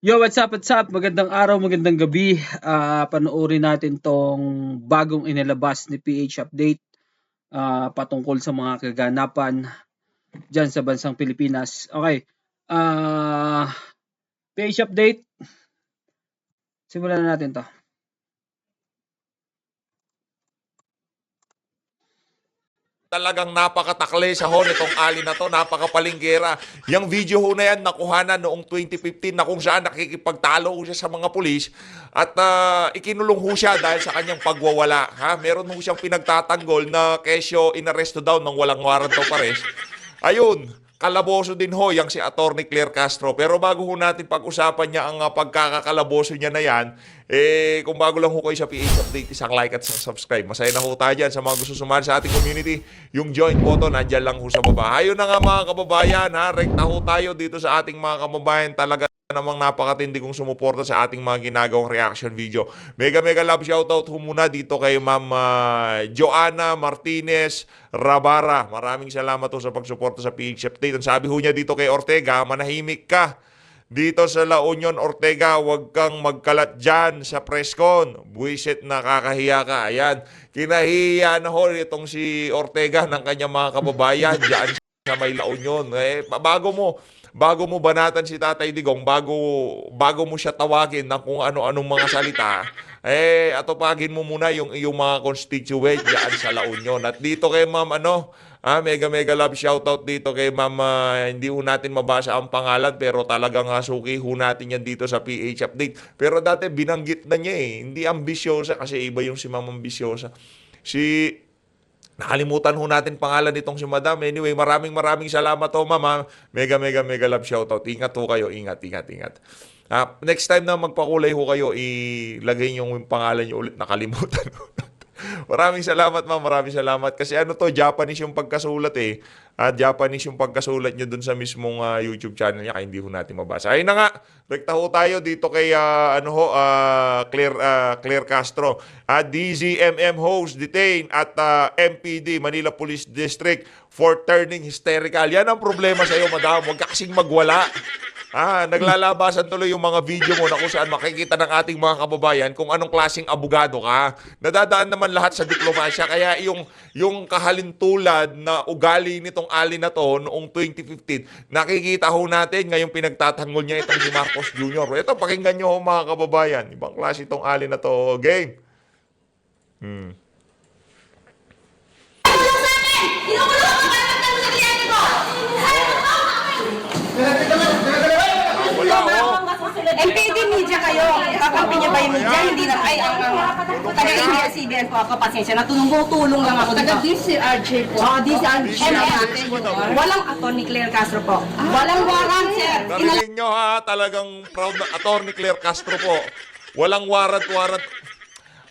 Yo, what's up, what's up? Magandang araw, magandang gabi. Panoorin natin tong bagong inilabas ni PH Update patungkol sa mga kaganapan dyan sa bansang Pilipinas. Okay. PH Update. Simulan na natin to. Talagang napakatakle sa ho nitong ali na to, napakapalinggera. Yung video ho na yan, nakuhanan noong 2015 na kung saan nakikipagtalo ho siya sa mga pulis at ikinulong ho siya dahil sa kanyang pagwawala. Meron ho siyang pinagtatanggol na kesyo inaresto daw ng walang warrant of arrest. Ayun, kalaboso din ho yang si Atty. Claire Castro. Pero bago ho natin pag-usapan niya ang pagkakakalaboso niya na yan, kung bago lang ho kayo sa PH Update, isang like at isang subscribe. Masaya na ho tayo dyan sa mga gusto sumali sa ating community. Yung join button, nandyan lang ho sa baba. Ayun na nga mga kababayan, rekta ho tayo dito sa ating mga kababayan. Talaga namang napakatindi kong sumuporta sa ating mga ginagawang reaction video. Mega love shoutout ho muna dito kay Ma'am Joanna Martinez Rabara. Maraming salamat ho sa pagsuporta sa PH Update. Ang sabi ho niya dito kay Ortega, manahimik ka dito sa La Union, Ortega, huwag kang magkalat dyan sa presscon. Buwisit, nakakahiya ka. Ayan, kinahiya na ho itong si Ortega ng kanyang mga kababayan dyan sa may La Union. Bago mo banatan si Tatay Digong, bago mo siya tawagin ng kung ano-anong mga salita, atupagin mo muna yung iyong mga constituent dyan sa La Union. At dito kay Ma'am mega love shoutout dito kay Ma'am, hindi ho natin mabasa ang pangalan pero talagang suki ho natin yan dito sa PH Update. Pero dati binanggit na niya hindi ambisyosa kasi iba yung si Ma'am ambisyosa. Nakalimutan ho natin pangalan nitong si Madam. Anyway, maraming salamat ho, Ma'am. Mega love shoutout. Ingat ho kayo, ingat. Next time na magpakulay ho kayo, ilagay niyo yung pangalan niyo ulit, nakalimutan ho. Maraming salamat, Ma'am. Maraming salamat. Kasi Japanese yung pagkasulat Japanese yung pagkasulat nyo dun sa mismong YouTube channel niya. Kaya hindi ho natin mabasa. Ayun na nga. Rekta ho tayo dito kay Claire Castro. DZMM host detained at MPD, Manila Police District for turning hysterical. Yan ang problema sa iyo, Madam. Huwag ka kasing magwala. Naglalabasan tuloy yung mga video mo na kung saan makikita ng ating mga kababayan kung anong klaseng abogado ka. Nadadaan naman lahat sa diplomasya. Kaya yung kahalintulad na ugali nitong ali na to noong 2015, nakikita ho natin ngayong pinagtatanggol niya itong si Marcos Jr. Ito, pakinggan nyo ho mga kababayan. Ibang klase itong ali na to. Game. MPD media kayo. Kakampi niya ba yung media? Hindi na. Ay, ang taga-ABS-CBN po ako. Pasensya na. Tulong lang ako. Taga-DCRJ po. DCRJ. Walang Atty. Claire Castro po. Walang warrant, sir. Narinig nyo talagang proud na Atty. Claire Castro po. Walang warrant.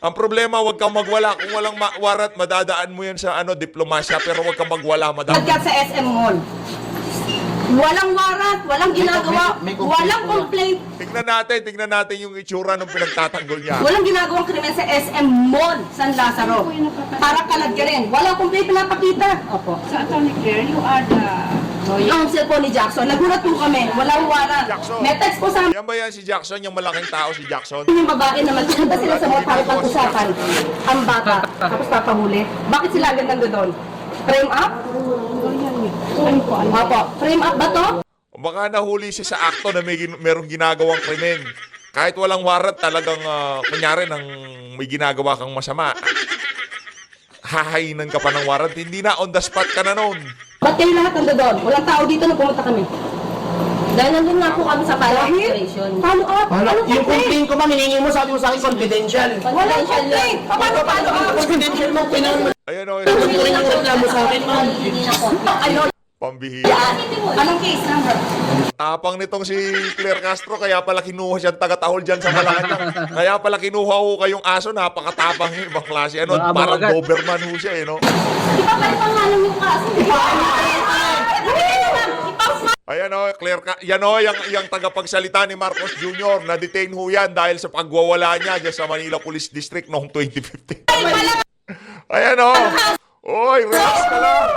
Ang problema, huwag kang magwala. Kung walang warrant, madadaan mo yan sa diplomasya, pero huwag kang magwala, Madam. Nagkat sa SM Mall. Walang warrant, walang ginagawa, walang complaint. Tignan natin yung itsura ng pinagtatanggol niya. Walang ginagawang krimen sa SM Mall, San Lazaro. Para kalad ka rin. Walang complaint pinapakita. Opo. Sa Atty. Claire, you are the lawyer. Ang cellphone ni Jackson, nagulat po kami. Walang warrant. Jackson. May text po sa Yan ba yan si Jackson, yung malaking tao si Jackson? yung babae na magkanta sila sa mga para pag-usapan. Ang bata, tapos papahuli. Bakit sila agad nandoon? Frame up? Opo. Frame up ba to? O baka nahuli siya sa akto na merong ginagawang krimen. Kahit walang warrant, talagang kunyari nang may ginagawa kang masama, hahainan ka pa ng warrant, hindi na, on the spot ka na noon. Ba't kayo lahat nandoon? Walang tao dito nung pumunta kami. Dahil nandun nga po kami sa follow-up operation. Follow-up? Yung complaint ko, ma'am, hiningi mo, sabi mo sa akin, confidential. Walang complaint. Paano follow-up? Confidential mo, Ayan o, pinag ang reklamo sa akin, ma'am. Ano? pambihira. Anong case number? Tapang nitong si Claire Castro, kaya pala kinuha siyang taga-tahol dyan sa Malacanang. Kaya pala kinuha ho kayong aso, napakatapang yun, ibang klase. Parang Doberman ho siya, no? Di ba pala pangalan yung kaso? Ayan o, yan o, yung tagapagsalita ni Marcos Jr. Na-detain ho yan dahil sa pagwawala niya dyan sa Manila Police District noong 2015. Ayan o. Oy, relax ka lang.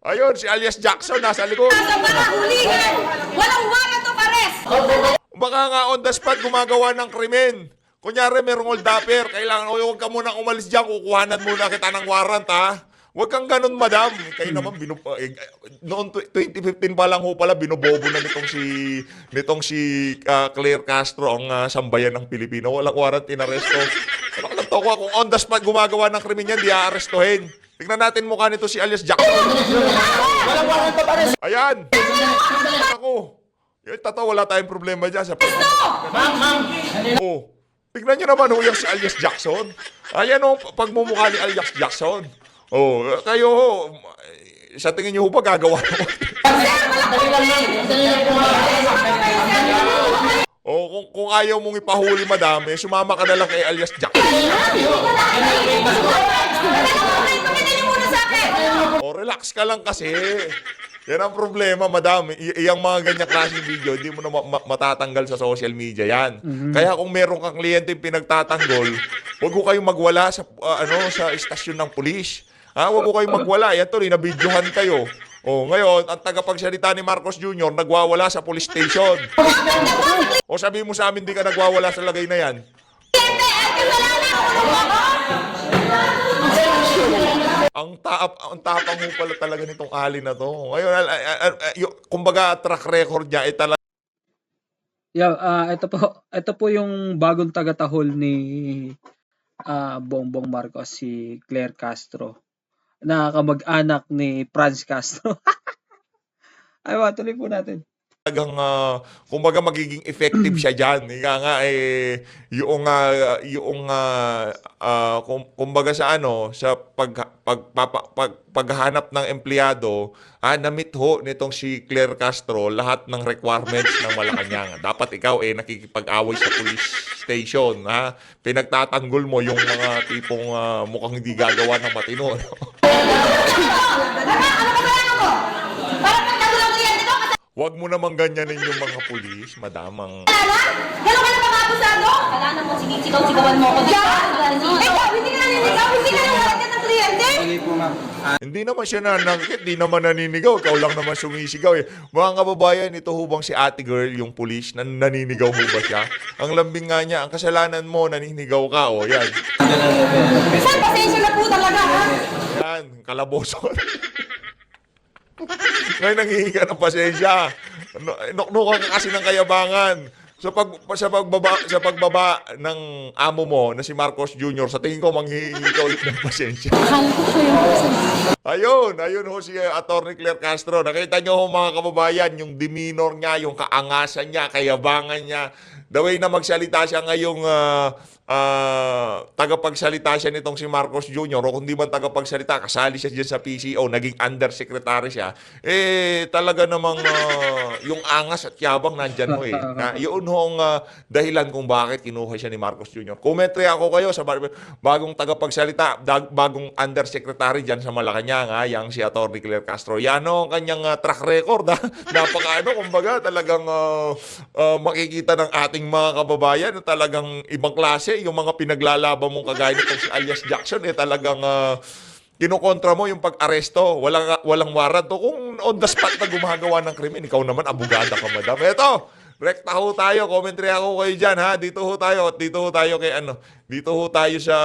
Ayun, si alias Jackson nasa likod. Walang warrant of baka nga on the spot gumagawa ng krimen. Kunyari, merong hold upper, kailangan, huwag ka munang umalis dyan, kukuhanan muna kita ng warrant, ha? Huwag kang ganun, madam. Kayo naman, noong 2015 pa lang ho pala, binubobo na nitong si Claire Castro, ang sambayan ng Pilipino. Walang warrant, inaresto. Nakakatawa ko, kung on the spot gumagawa ng krimen yan, di aarestuhin. Tignan natin mukha nito si alias Jackson. Walang warrant pa pares. Ayan! Ako. Yung totoo, wala tayong problema dyan. Ma'am. Oh. Tignan nyo naman ho yung si alias Jackson. Ayan o, pagmumukha ni alias Jackson. Oh, kayo ho, sa tingin nyo ho ba gagawa mo? Oh, kung ayaw mong ipahuli, madami, sumama ka na lang kay alias Jackson. Oh, relax ka lang kasi. Yan ang problema, madam. Iyang mga ganyang klaseng video, hindi mo na matatanggal sa social media yan. Kaya kung meron kang kliyente pinagtatanggol, huwag ko kayong magwala sa sa istasyon ng pulis. Huwag ko kayong magwala. Yan tuloy, nabidyohan kayo. Oh, ngayon, ang tagapagsalita ni Marcos Jr. nagwawala sa police station. O sabihin mo sa amin, di ka nagwawala sa lagay na yan. Ang tapang mo pala talaga nitong ali na to. Ngayon, kumbaga track record niya ay talaga. Yeah, ito po yung bagong tagatahol ni Bongbong Marcos, si Claire Castro. Nakakamag-anak ni Franz Castro. Ay, tuloy po natin. Talagang, kumbaga magiging effective siya dyan. Ika nga, kumbaga sa sa paghanap ng empleyado, na-meet ho nitong si Claire Castro lahat ng requirements ng Malacanang. Dapat ikaw nakikipag-away sa police station, ha? Pinagtatanggol mo yung mga tipong mukhang hindi gagawa ng matino. No? Huwag mo namang ganyanin yung mga pulis, madamang. Gano'n ka na mga abusado? Wala naman, sinisigaw-sigawan mo ako dito. Ikaw, hindi ka naninigaw, hindi ka naninigaw ng kliyente. Hindi naman siya nanangkit, hindi naman naninigaw. Ikaw lang naman sumisigaw eh. Mga kababayan, ito hubang si ate girl, yung pulis, naninigaw ho ba siya? Ang lambing nga niya, ang kasalanan mo, naninigaw ka, o yan. Saan, pasensya na po talaga, ha? Yan, kalaboso. Ngayon nanghihingi ka ng pasensya. Nuknukan ka kasi ng kayabangan. Sa pagbaba ng amo mo na si Marcos Jr., sa tingin ko manghihingi ka ulit ng pasensya. Ayun ho si Atty. Claire Castro. Nakita nyo ho mga kababayan, yung demeanor niya, yung kaangasan niya, kayabangan niya. The way na magsalita siya ngayong tagapagsalita siya nitong si Marcos Jr. o kung di man tagapagsalita, kasali siya dyan sa PCO, naging undersecretary siya, talaga namang yung angas at yabang nandyan mo eh. Yun hong dahilan kung bakit kinuha siya ni Marcos Jr. Commentary ako kayo sa bagong tagapagsalita, bagong undersecretary dyan sa Malacanang, yang si Atty. Claire Castro. Yan ang kanyang track record. Kumbaga talagang makikita ng ating mga kababayan na talagang ibang klase yung mga pinaglalaban mong kagaya nitong si alias Jackson talagang kinukontra mo yung pag-aresto, walang warrant. Kung on the spot na gumagawa ng krimen, ikaw naman abogada ka, madam. Eto, rekta ho tayo, commentary ako kayo dyan, ha. Dito ho tayo sa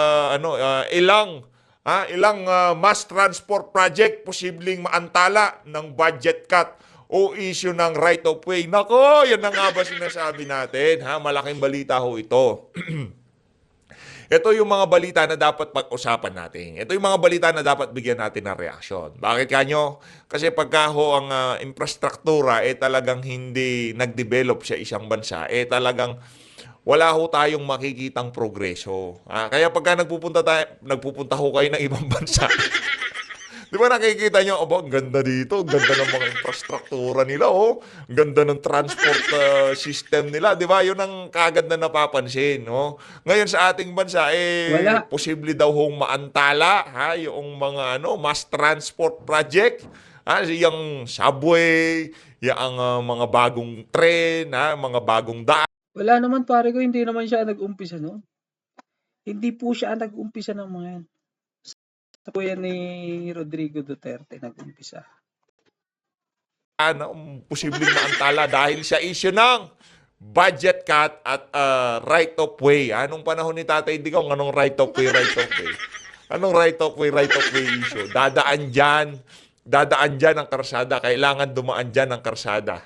ilang mass transport project posibleng maantala ng budget cut o issue ng right of way. Nako, yan na nga ba sinasabi natin, ha? Malaking balita ho ito. Ito yung mga balita na dapat pag-usapan natin. Ito yung mga balita na dapat bigyan natin ng reaksyon. Bakit kanyo? Kasi pagka ho ang infrastruktura talagang hindi nag-develop sa isang bansa, talagang wala ho tayong makikitang progreso. Kaya pagka nagpupunta ho kayo ng ibang bansa, di ba nakikita nyo, ang ganda dito, ang ganda ng mga infrastruktura nila, ang ganda ng transport system nila, di ba? Yun ang kagad na napapansin, no? Ngayon sa ating bansa, posible daw hong maantala, yung mga mass transport project, yung subway, yung mga bagong tren, mga bagong daan. Wala naman pare ko, hindi naman siya nag-umpisa, no? Hindi po siya nag-umpisa ng mga yan. Ito po yan ni Rodrigo Duterte nag-umpisa. Posibleng maantala dahil sa issue ng budget cut at right of way. Anong panahon ni Tatay Digong? Anong right of way, right of way? Anong right of way issue? Dadaan dyan ang karsada. Kailangan dumaan dyan ang karsada.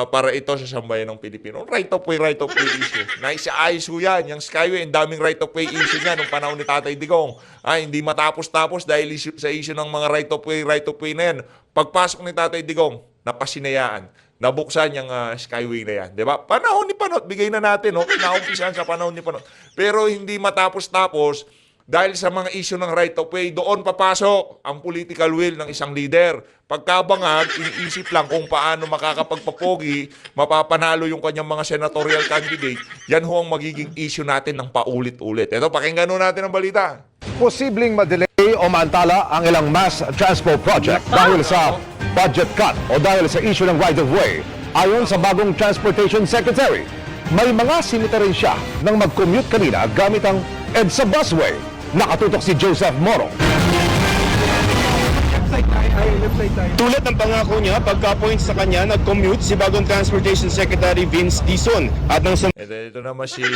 Para ito sa sambayan ng Pilipino. Right of way issue. Naisaayos ko yan. Yung Skyway, ang daming right of way issue niya nung panahon ni Tatay Digong. Hindi matapos-tapos dahil sa issue ng mga right of way na yan. Pagpasok ni Tatay Digong, napasinayaan. Nabuksan yung Skyway na yan. Diba? Panahon ni Panot, bigay na natin. Okay, naumpisan sa panahon ni Panot. Pero hindi matapos-tapos dahil sa mga issue ng right of way, doon papasok ang political will ng isang leader. Pagkabangag, iniisip lang kung paano makakapagpapogi, mapapanalo yung kanyang mga senatorial candidate. Yan ho ang magiging issue natin ng paulit-ulit. Ito, pakinggan ho natin ang balita. Posibleng madelay o maantala ang ilang mass transport project dahil sa budget cut o dahil sa issue ng right-of-way. Ayon sa bagong Transportation Secretary, may mga sinita rin siya nang mag-commute kanina gamit ang EDSA busway. Nakatutok si Joseph Moro. Tulad ng pangako niya, pagka-point sa kanya, nag-commute si bagong Transportation Secretary Vince Dizon. At nang Ito naman si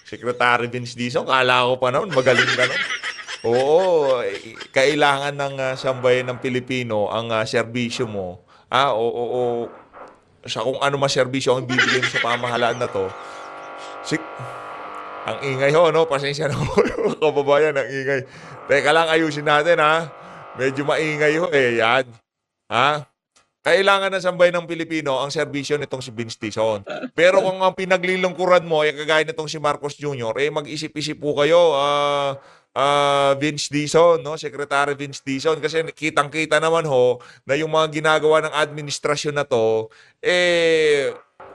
Secretary Vince Dizon. Kala ko pa naman, magaling ka nun. Oo, kailangan ng sambayan ng Pilipino ang serbisyo mo. Sa kung ano mas serbisyo ang ibibigay mo sa pamahalaan na to. Ang ingay ho, no? Pasensya na ho, kababayan, ang ingay. Teka lang, ayusin natin, ha? Medyo maingay ho, yan. Kailangan ng sambayan ng Pilipino ang serbisyo nitong si Vince Dizon. Pero kung ang pinaglilungkuran mo, kagaya nitong si Marcos Jr., mag-isip-isip po kayo, Vince Dizon, no? Secretary Vince Dizon, kasi kitang-kita naman ho na yung mga ginagawa ng administrasyon na to,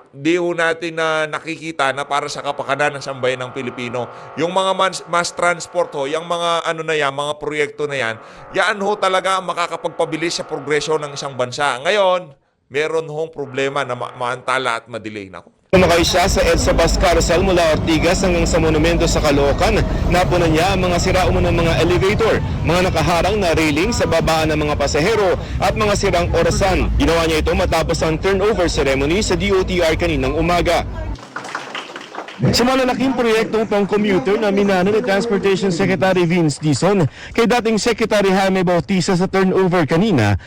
di ho natin na nakikita na para sa kapakanan ng sambayan ng Pilipino. Yung mga mass transport ho, yung mga mga proyekto na yan ho talaga makakapagpabilis sa progresyo ng isang bansa. Ngayon, meron hong problema na maantala at madelay na. sumakay siya sa EDSA bus carousel mula Ortigas hanggang sa monumento sa Caloocan, napunan niya ang mga sira-umunong mga elevator, mga nakaharang na railing sa babaan ng mga pasahero at mga sirang orasan. Ginawa niya ito matapos ang turnover ceremony sa DOTR kaninang umaga. Sa malalaking proyektong pang-commuter na minano ni Transportation Secretary Vince Dizon kay dating Secretary Jaime Bautista sa turnover kanina,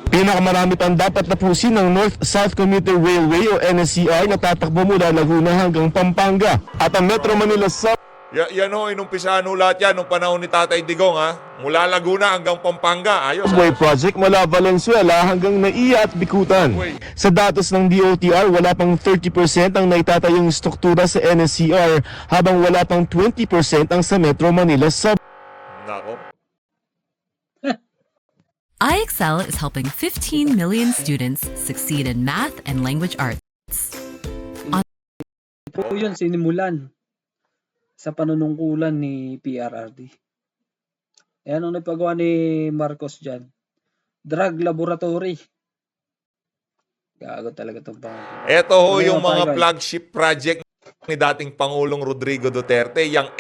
pinakamarami pang dapat tapusin ng North-South Commuter Railway o NSCR na tatakbo mula Laguna hanggang Pampanga at ang Metro Manila Sub. Yan ho, inumpisahan ho lahat yan nung panahon ni Tatay Digong, mula Laguna hanggang Pampanga. Ayos. Subway project mula Valenzuela hanggang Naiya at Bikutan. Sa datos ng DOTR, wala pang 30% ang naitatayong struktura sa NSCR habang wala pang 20% ang sa Metro Manila Sub. Nako. IXL is helping 15 million students succeed in math and language arts. Po yun, sinimulan sa panunungkulan ni PRRD. Ayan ang nagpagawa ni Marcos dyan. Drug laboratory. Gago talaga itong pangalan. Ito ho yung mga flagship project ni dating Pangulong Rodrigo Duterte, yung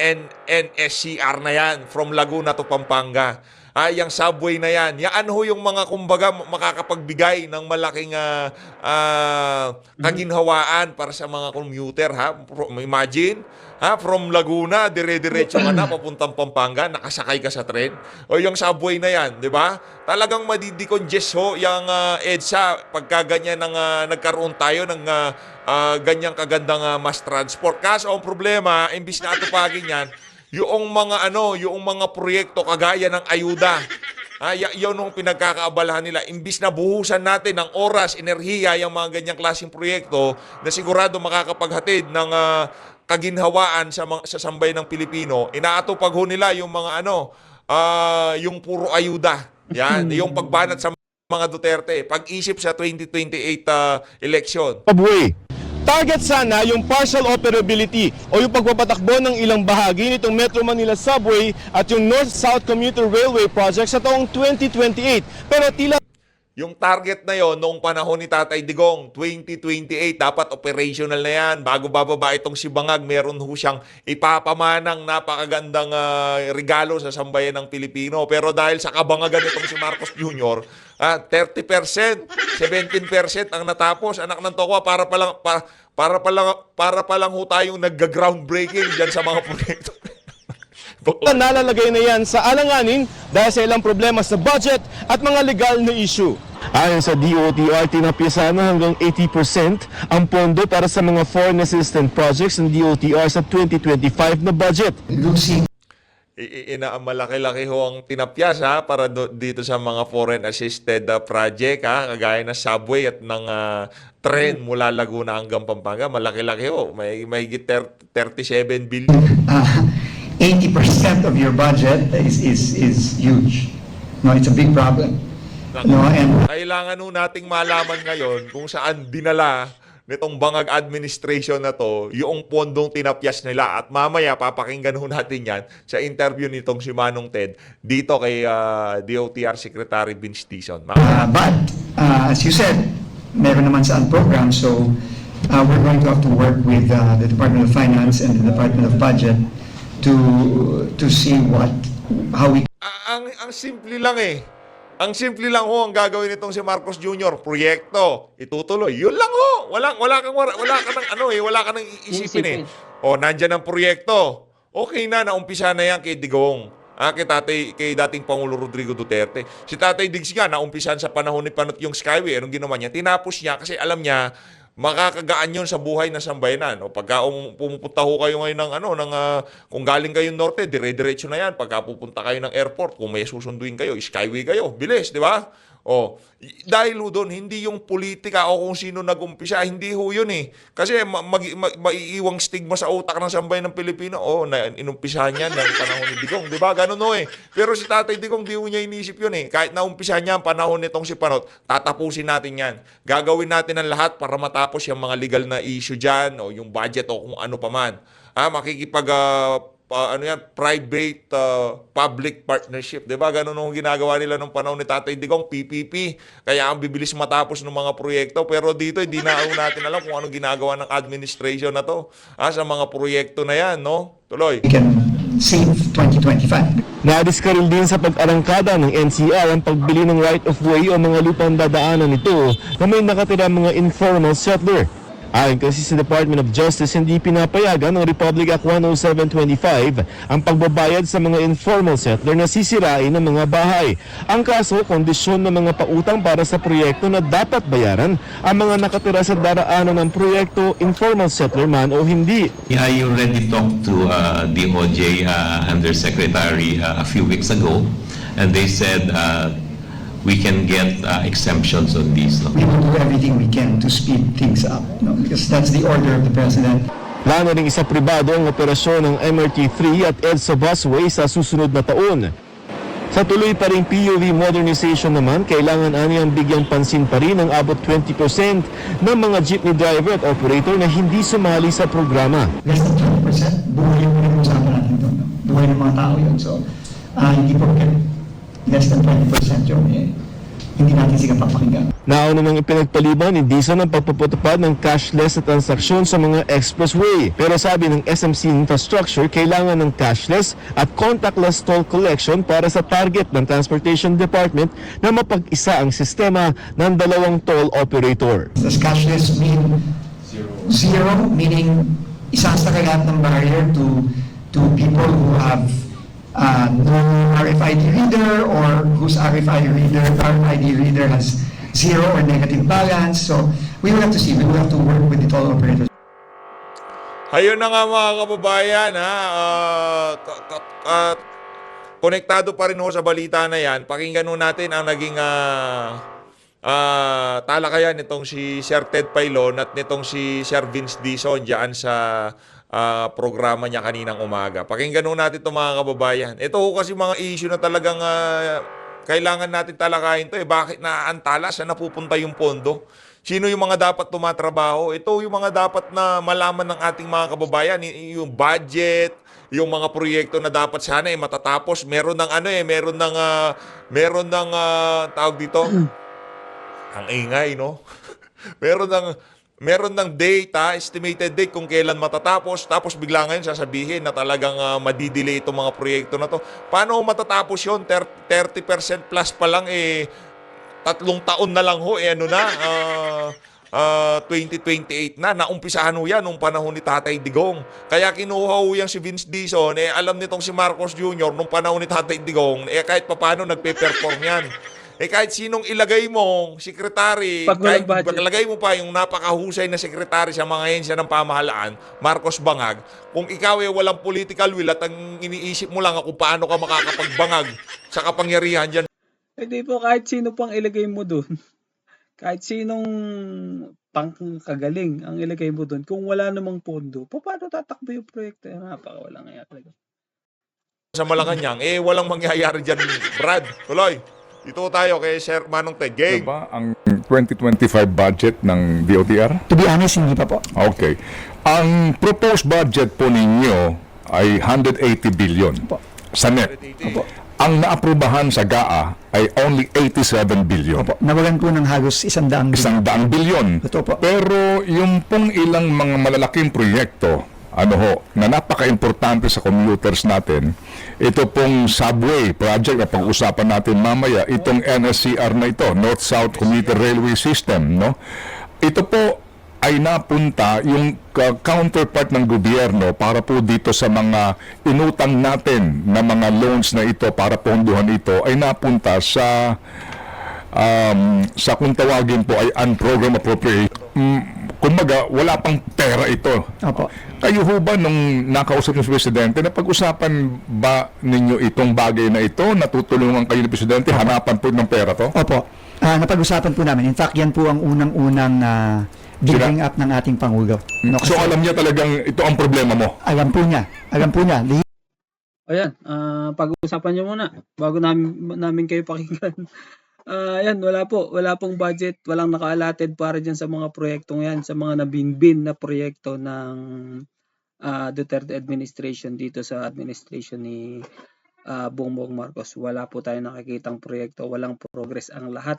NSCR na yan, from Laguna to Pampanga. Yung subway na yan. Yan ho yung mga kumbaga makakapagbigay ng malaking kaginhawaan para sa mga commuter. Imagine, from Laguna, dire-diretso ka na papuntang Pampanga, nakasakay ka sa tren. O yung subway na yan, di ba? Talagang madidicongest ho yung EDSA pagka ganyan nagkaroon tayo ng ganyang kagandang mass transport. Kaso ang problema, imbis na atupagin yan, yung mga proyekto kagaya ng ayuda. Yun ang pinagkakaabalahan nila. Imbis na buhusan natin ng oras, enerhiya, yung mga ganyang klaseng proyekto na sigurado makakapaghatid ng kaginhawaan sa sambayan ng Pilipino, inaatupag ho nila yung mga yung puro ayuda. Yan, yung pagbanat sa mga Duterte. Pag-isip sa 2028 election. Subway. Target sana yung partial operability o yung pagpapatakbo ng ilang bahagi nitong Metro Manila Subway at yung North-South Commuter Railway Project sa taong 2028. Pero tila yung target na yon noong panahon ni Tatay Digong, 2028, dapat operational na yan. Bago bababa itong si Bangag, meron ho siyang ipapamanang napakagandang regalo sa sambayan ng Pilipino. Pero dahil sa kabangagan itong si Marcos Jr., 30%, 17% ang natapos. Anak ng tokwa, para pa lang ho tayong nagga-groundbreaking dyan sa mga proyekto. Nalalagay na yan sa alanganin dahil sa ilang problema sa budget at mga legal na issue. Ayon sa DOTR, tinapyasan na hanggang 80% ang pondo para sa mga foreign assistance projects ng DOTR sa 2025 na budget. Malaki-laki ho ang tinapyas para dito sa mga foreign assisted project kagaya ng subway at ng tren mula Laguna hanggang Pampanga. Malaki-laki ho. May higit 37 billion. 80% of your budget is huge. No, it's a big problem. No, and Kailangan ho nating malaman ngayon kung saan dinala nitong Bangag administration na to yung pondong tinapyas nila. At mamaya papakinggan ho natin yan sa interview nitong si Manong Ted dito kay DOTR Secretary Vince Dizon. but as you said, meron naman saan program, so we're going to have to work with the Department of Finance and the Department of Budget to see how we. Ang simple lang Ang simple lang ho ang gagawin nitong si Marcos Jr. Proyekto, itutuloy. Yun lang ho. Wala ka nang iisipin O, nandiyan ang proyekto. Okay na, naumpisa na yan kay Digong. Kay dating Pangulo Rodrigo Duterte. Si Tatay Diggs nga, naumpisan sa panahon ni Panot yung Skyway. Anong ginawa niya? Tinapos niya kasi alam niya, makakagaan yun sa buhay ng sambayanan. O pagka pumupunta ho kayo ngayon kung galing kayong norte, dire-diretso na yan. Pagka pupunta kayo ng airport, kung may susunduin kayo, skyway kayo. Bilis, di ba? O, dahil ho doon, hindi yung politika o kung sino nag-umpisa, hindi ho yun Kasi maiiwang stigma sa utak ng sambayan ng Pilipino. Inumpisahan yan ng panahon ni Digong. Di ba? Ganun ho Pero si Tatay Digong, di ho niya inisip yun Kahit naumpisahan niya ang panahon nitong si Panot, tatapusin natin yan. Gagawin natin ang lahat para matapos yung mga legal na issue dyan o yung budget o kung ano pa man. Makikipag private public partnership, 'di ba? Ganun ang ginagawa nila nung panahon ni Tatay Digong, PPP. Kaya ang bibilis matapos ng mga proyekto, pero dito hindi na natin alam kung anong ginagawa ng administration na 'to. Sa mga proyekto na 'yan, no? Tuloy. We can save 2025. Nadiskaril din sa pag-arangkada ng NCR ang pagbili ng right-of-way o mga lupang dadaanan nito na may nakatira mga informal settler. Ayon kasi sa Department of Justice, hindi pinapayagan ng Republic Act 10725 ang pagbabayad sa mga informal settler na sisirain ng mga bahay. Ang kaso, kondisyon ng mga pautang para sa proyekto na dapat bayaran ang mga nakatira sa daraanan ng proyekto, informal settler man o hindi. I already talked to DOJ Undersecretary a few weeks ago, and they said we can get exemptions on these. We will do everything we can to speed things up, because that's the order of the President. Plano ring isa pribado ang operasyon ng MRT3 at EDSA busway sa susunod na taon. Sa tuloy pa ring PUV modernization naman, kailangan aniyang bigyang pansin pa rin ang abot 20% ng mga jeepney driver at operator na hindi sumali sa programa. Less than 20%, buhay yung pinag-usapan natin doon. Buhay ng mga tao yun. So, hindi po less than 20% yun hindi natin siya papakinggan. Nauna nang ipinagpaliban ni Dizon ang pagpapatupad ng cashless na transaksyon sa mga expressway. Pero sabi ng SMC Infrastructure, kailangan ng cashless at contactless toll collection para sa target ng Transportation Department na mapag-isa ang sistema ng dalawang toll operator. Does cashless mean zero, meaning isasaka lahat ng barrier to people who have no RFID reader or whose RFID reader has zero or negative balance. So we will have to see. We will have to work with the toll operators. Ayun na nga mga kababayan, konektado pa rin ho sa balita na yan. Pakinggan ho natin ang naging talakayan nitong si Sir Ted Pailon at nitong si Sir Vince Dizon dyan sa programa niya kaninang umaga. Pakinggan ho natin ito mga kababayan. Ito ho kasi mga issue na talagang kailangan natin talakayin ito. Bakit naantala? Saan napupunta yung pondo? Sino yung mga dapat tumatrabaho? Ito yung mga dapat na malaman ng ating mga kababayan. Yung budget, yung mga proyekto na dapat sana matatapos. Meron ng tawag dito. Ang ingay, no? Meron ng date, estimated date kung kailan matatapos, tapos bigla ngayon sasabihin na talagang madidelay itong mga proyekto na to. Paano matatapos yun? 30% plus pa lang, 3 taon na lang ho, 2028 na. Naumpisahan ho yan nung panahon ni Tatay Digong. Kaya kinuha ho yan si Vince Dizon, alam nitong si Marcos Jr. nung panahon ni Tatay Digong, kahit paano nagpe-perform yan. Kahit sinong ilagay mo, sekretary, Pag kahit walang budget. ilagay mo pa yung napakahusay na sekretary sa mga ahensya ng pamahalaan, Marcos Bangag, kung ikaw walang political will at ang iniisip mo lang kung paano ka makakapagbangag sa kapangyarihan dyan, Hindi po kahit sino pang ilagay mo doon. Kahit sinong kagaling ang ilagay mo doon. Kung wala namang pondo, paano tatakbo yung proyekto? Napakawalang nga talaga. sa Malacanang, walang mangyayari dyan, Brad. Tuloy. Dito tayo kay Sir Manong Ted. Game. Diba ang 2025 budget ng DOTR? To be honest, hindi pa po. Okay. Ang proposed budget po ninyo ay 180 billion sa net. Ang naaprubahan sa GAA ay only 87 billion. Opo, nawalan po ng halos 100 100 billion. Totoo po. Pero yung pong ilang mga malalaking proyekto, na napaka-importante sa commuters natin, ito pong subway project na pag-usapan natin mamaya, itong NSCR na ito, North-South Commuter Railway System, no? Ito po ay napunta yung counterpart ng gobyerno para po dito sa mga inutang natin na mga loans na ito para ponduhan ito ay napunta sa kung tawagin po ay unprogrammed appropriation. Kumbaga, wala pang pera ito. Opo. Kayo ho ba nung nakausap ng Presidente, napag-usapan ba ninyo itong bagay na ito? Natutulungan kayo ni Presidente, hanapan po ng pera to? Opo. Napag-usapan po namin. In fact, yan po ang unang-unang building up ng ating Pangulo. No, So kasi alam niya talagang ito ang problema mo? alam po niya. Alam po niya. Ayan, pag-uusapan nyo muna bago namin kayo pakinggan. Ayan, wala pong budget, walang naka-allotted para dyan sa mga proyektong yan, sa mga nabinbin na proyekto ng Duterte administration dito sa administration ni Bongbong Marcos. Wala po tayo nakikitang proyekto, walang progress ang lahat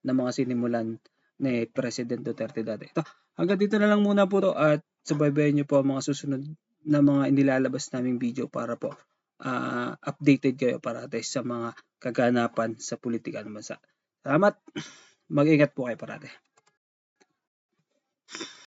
ng mga sinimulan ni President Duterte dati. Ito, hanggang dito na lang muna po to at subaybayan nyo po ang mga susunod na mga inilalabas naming video para po updated kayo parate sa mga kaganapan sa politika ng bansa. Salamat. Mag-ingat po kayo parate.